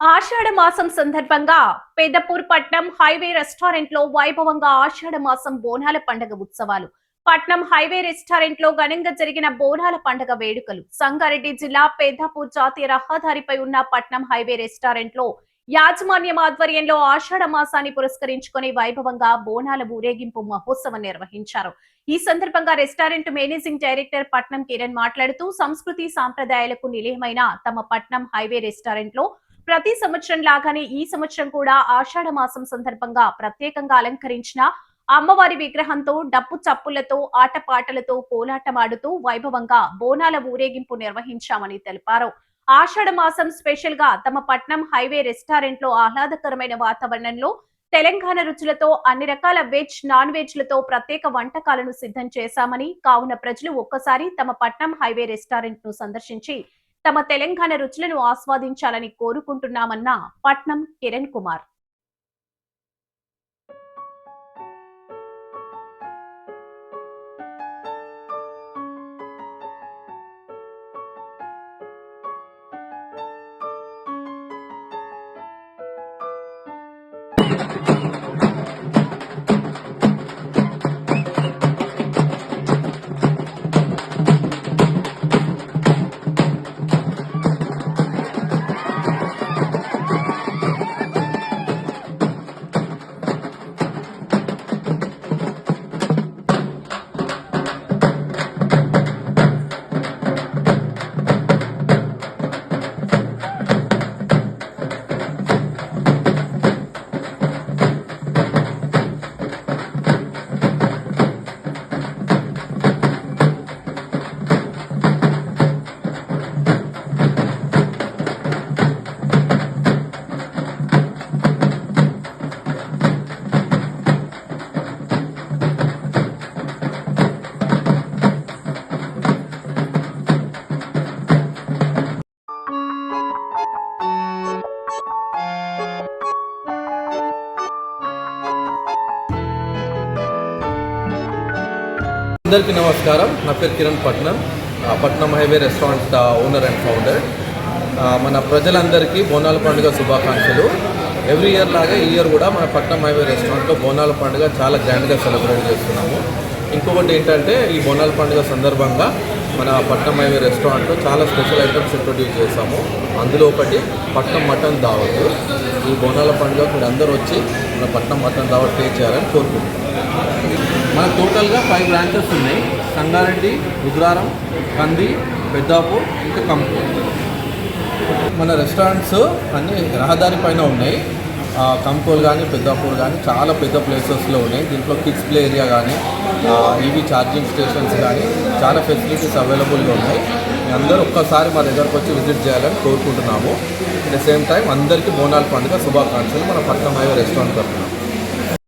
ఆషాఢ మాసం సందర్భంగా పెద్దపూర్ పట్నం హైవే రెస్టారెంట్ లో వైభవంగా ఆషాఢ మాసం బోనాల పండుగ ఉత్సవాలు. పట్నం హైవే రెస్టారెంట్ లో ఘనంగా జరిగిన బోనాల పండుగ వేడుకలు. సంగారెడ్డి జిల్లా పెద్దపూర్ జాతీయ రహదారిపై ఉన్న పట్నం హైవే రెస్టారెంట్ లో యాజమాన్యం ఆధ్వర్యంలో ఆషాఢ మాసాన్ని పురస్కరించుకుని వైభవంగా బోనాల ఊరేగింపు మహోత్సవం నిర్వహించారు. ఈ సందర్భంగా రెస్టారెంట్ మేనేజింగ్ డైరెక్టర్ పట్నం కిరణ్ మాట్లాడుతూ సంస్కృతి సాంప్రదాయాలకు నిలయమైన తమ పట్నం హైవే రెస్టారెంట్ లో ప్రతి సంవత్సరం లాగానే ఈ సంవత్సరం కూడా ఆషాఢ మాసం సందర్భంగా ప్రత్యేకంగా అలంకరించిన అమ్మవారి విగ్రహంతో డప్పు చప్పులతో ఆటపాటలతో కోలాటమాడుతూ వైభవంగా బోనాల ఊరేగింపు నిర్వహించామని తెలిపారు. ఆషాఢ మాసం స్పెషల్ గా తమ పట్నం హైవే రెస్టారెంట్ లో ఆహ్లాదకరమైన వాతావరణంలో తెలంగాణ రుచులతో అన్ని రకాల వెజ్ నాన్ వెజ్ లతో ప్రత్యేక వంటకాలను సిద్ధం చేశామని, కావున ప్రజలు ఒక్కసారి తమ పట్నం హైవే రెస్టారెంట్ ను సందర్శించి తమ తెలంగాణ రుచులను ఆస్వాదించాలని కోరుకుంటున్నామన్న పట్నం కిరణ్ కుమార్. అందరికీ నమస్కారం. నా పేరు కిరణ్ పట్నం highway restaurant owner and founder. మన ప్రజలందరికీ బోనాల పండుగ శుభాకాంక్షలు. ఎవ్రీ ఇయర్ లాగా ఈ ఇయర్ కూడా మన పట్నం హైవే రెస్టారెంట్లో బోనాల పండుగ చాలా గ్రాండ్గా సెలబ్రేట్ చేస్తున్నాము. ఇంకొకటి ఏంటంటే ఈ బోనాల పండుగ సందర్భంగా మన పట్నం హైవే రెస్టారెంట్లో చాలా స్పెషల్ ఐటమ్స్ ఇంట్రొడ్యూస్ చేశాము. అందులో ఒకటి పట్నం మటన్ దావత్. ఈ బోనాల పండుగ మీరు అందరూ వచ్చి మన పట్నం మటన్ దావత్ టేస్ట్ చేయాలని కోరుకుంటున్నాం. మనకు టోటల్గా 5 బ్రాంచెస్ ఉన్నాయి. సంగారెడ్డి, రుద్రారం, కంది, పెద్దాపూర్, ఇంకా కంపూర్. మన రెస్టారెంట్స్ అన్నీ రహదారి పైన ఉన్నాయి. కంపూర్ కానీ పెద్దాపూర్ కానీ చాలా పెద్ద ప్లేసెస్లో ఉన్నాయి. దీంట్లో కిడ్స్ ప్లే ఏరియా కానీ ఈవీ ఛార్జింగ్ స్టేషన్స్ కానీ చాలా ఫెసిలిటీస్ అవైలబుల్గా ఉన్నాయి. అందరూ ఒక్కసారి మా దగ్గరకు వచ్చి విజిట్ చేయాలని కోరుకుంటున్నాము. అట్ ద సేమ్ టైం అందరికీ బోనాల పండుగ శుభాకాంక్షలు మన పట్నం హైవే రెస్టారెంట్ తరఫున.